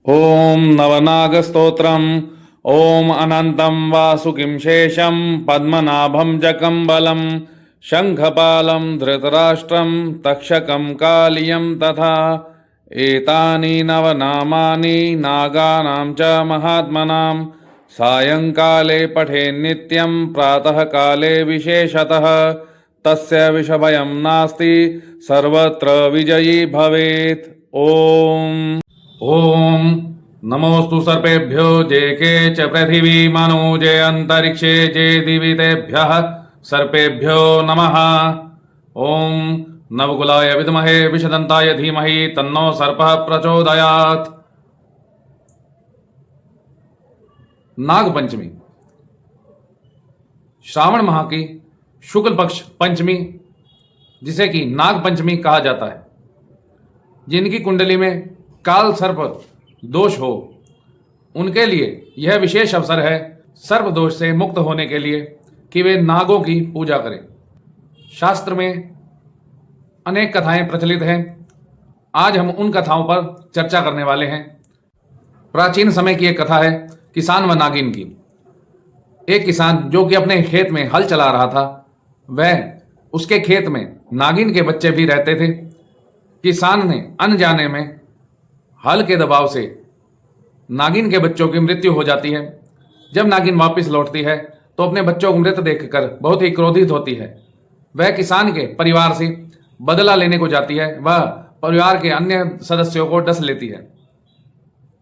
ओम नवनागस्तोत्रम् ओम अनंतं वासुकिं शेषं पद्मनाभं जकम्बलं शंखपालं धृतराष्ट्रं तक्षकं कालियं तथा एतानि नवनामानि नागानां च महात्मनां सायंकाले पठेन्नित्यं प्रातःकाले विशेषतः तस्य विषभयं नास्ति सर्वत्र विजयी भवेत्। ओम ओम नमोस्तु सर्पेभ्यो जे के च पृथिवी मनो जे अंतरिक्षे जे दिवि तेभ्यः सर्पेभ्यो नमः। ओम नवकुलाय विद्महे विषदंताय धीमहि तन्नो सर्पः प्रचोदयात्। नाग पंचमी श्रावण माह की शुक्ल पक्ष पंचमी, जिसे कि नाग पंचमी कहा जाता है। जिनकी कुंडली में काल सर्प दोष हो, उनके लिए यह विशेष अवसर है सर्प दोष से मुक्त होने के लिए कि वे नागों की पूजा करें। शास्त्र में अनेक कथाएं प्रचलित हैं। आज हम उन कथाओं पर चर्चा करने वाले हैं। प्राचीन समय की एक कथा है किसान व नागिन की। एक किसान जो कि अपने खेत में हल चला रहा था, वह उसके खेत में नागिन के बच्चे भी रहते थे। किसान ने अनजाने में हल के दबाव से नागिन के बच्चों की मृत्यु हो जाती है। जब नागिन वापस लौटती है तो अपने बच्चों को मृत देखकर बहुत ही क्रोधित होती है। वह किसान के परिवार से बदला लेने को जाती है। वह परिवार के अन्य सदस्यों को डस लेती है।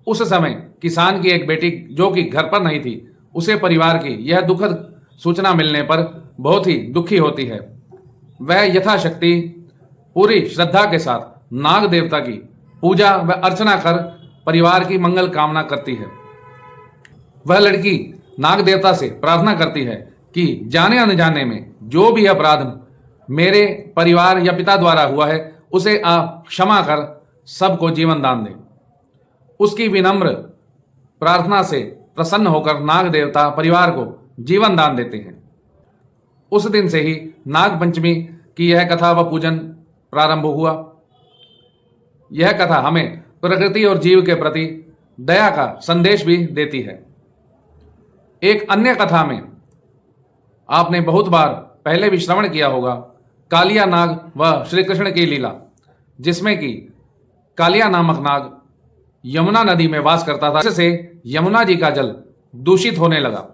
उस समय किसान की एक बेटी जो कि घर पर नहीं थी, उसे परिवार की यह दुखद सूचना मिलने पर बहुत ही दुखी होती है। वह यथाशक्ति पूरी श्रद्धा के साथ नाग देवता की पूजा व अर्चना कर परिवार की मंगल कामना करती है। वह लड़की नाग देवता से प्रार्थना करती है कि जाने अनजाने में जो भी अपराध मेरे परिवार या पिता द्वारा हुआ है, उसे आप क्षमा कर सबको जीवन दान दें। उसकी विनम्र प्रार्थना से प्रसन्न होकर नाग देवता परिवार को जीवन दान देते हैं। उस दिन से ही नाग पंचमी की यह कथा व पूजन प्रारंभ हुआ। यह कथा हमें प्रकृति और जीव के प्रति दया का संदेश भी देती है। एक अन्य कथा में आपने बहुत बार पहले भी श्रवण किया होगा, कालिया नाग व श्री कृष्ण की लीला, जिसमें कि कालिया नामक नाग यमुना नदी में वास करता था, जिससे यमुना जी का जल दूषित होने लगा।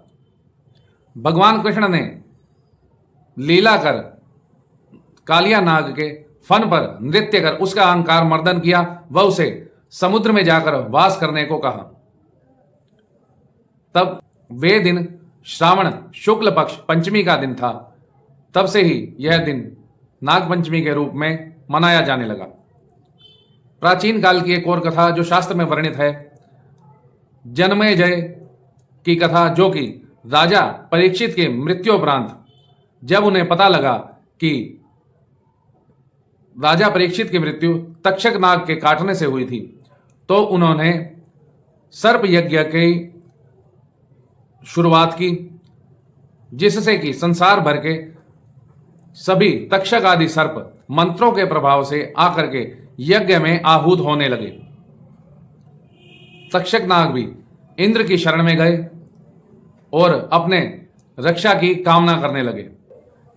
भगवान कृष्ण ने लीला कर कालिया नाग के फन पर नृत्य कर उसका अहंकार मर्दन किया व उसे समुद्र में जाकर वास करने को कहा। तब वे दिन श्रावण शुक्ल पक्ष पंचमी का दिन था। तब से ही यह दिन नाग पंचमी के रूप में मनाया जाने लगा। प्राचीन काल की एक और कथा जो शास्त्र में वर्णित है, जन्मेजय की कथा, जो कि राजा परीक्षित के मृत्यु उपरांत जब उन्हें पता लगा कि राजा परीक्षित की मृत्यु तक्षक नाग के काटने से हुई थी, तो उन्होंने सर्प यज्ञ की शुरुआत की, जिससे कि संसार भर के सभी तक्षक आदि सर्प मंत्रों के प्रभाव से आकर के यज्ञ में आहूत होने लगे। तक्षक नाग भी इंद्र की शरण में गए और अपने रक्षा की कामना करने लगे।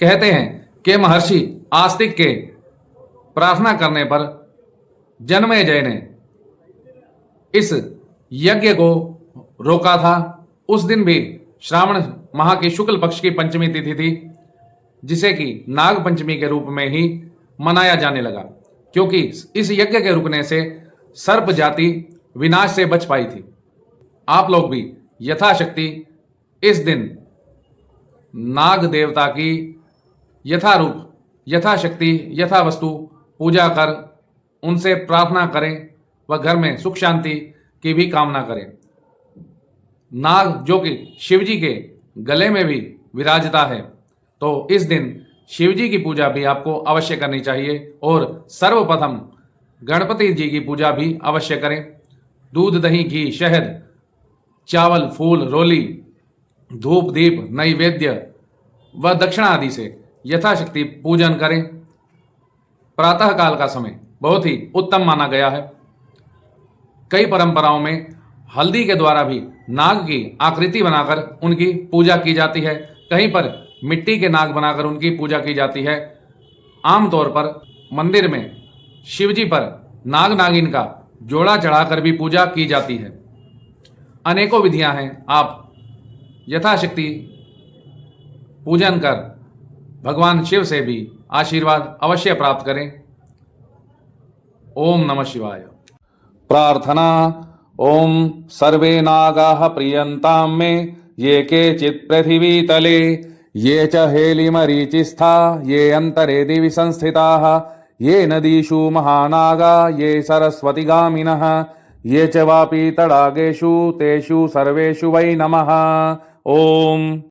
कहते हैं कि महर्षि आस्तिक के प्रार्थना करने पर जन्मेजय ने इस यज्ञ को रोका था। उस दिन भी श्रावण माह की शुक्ल पक्ष की पंचमी तिथि थी, जिसे कि नाग पंचमी के रूप में ही मनाया जाने लगा, क्योंकि इस यज्ञ के रुकने से सर्प जाति विनाश से बच पाई थी। आप लोग भी यथाशक्ति इस दिन नाग देवता की यथारूप यथाशक्ति यथावस्तु पूजा कर उनसे प्रार्थना करें व घर में सुख शांति की भी कामना करें। नाग जो कि शिवजी के गले में भी विराजता है, तो इस दिन शिवजी की पूजा भी आपको अवश्य करनी चाहिए और सर्वप्रथम गणपति जी की पूजा भी अवश्य करें। दूध दही घी शहद चावल फूल रोली धूप दीप नैवेद्य व दक्षिणा आदि से यथाशक्ति पूजन करें। प्रातः काल का समय बहुत ही उत्तम माना गया है। कई परंपराओं में हल्दी के द्वारा भी नाग की आकृति बनाकर उनकी पूजा की जाती है। कहीं पर मिट्टी के नाग बनाकर उनकी पूजा की जाती है। आमतौर पर मंदिर में शिवजी पर नाग नागिन का जोड़ा चढ़ाकर भी पूजा की जाती है। अनेकों विधियां हैं, आप यथाशक्ति पूजन कर भगवान शिव से भी आशीर्वाद अवश्य प्राप्त करें। ओम नमः शिवाय। प्रार्थना। ओम सर्वे नागाः प्रियन्तां मे ये केचित् पृथिवीतले ये च हेलिमरीचिस्था ये अंतरे दिवि संस्थिताः ये नदीषु महानागा ये सरस्वतीगामिनः ये च वापि तडागेषु तेषु सर्वेषु वै नमः। ओम।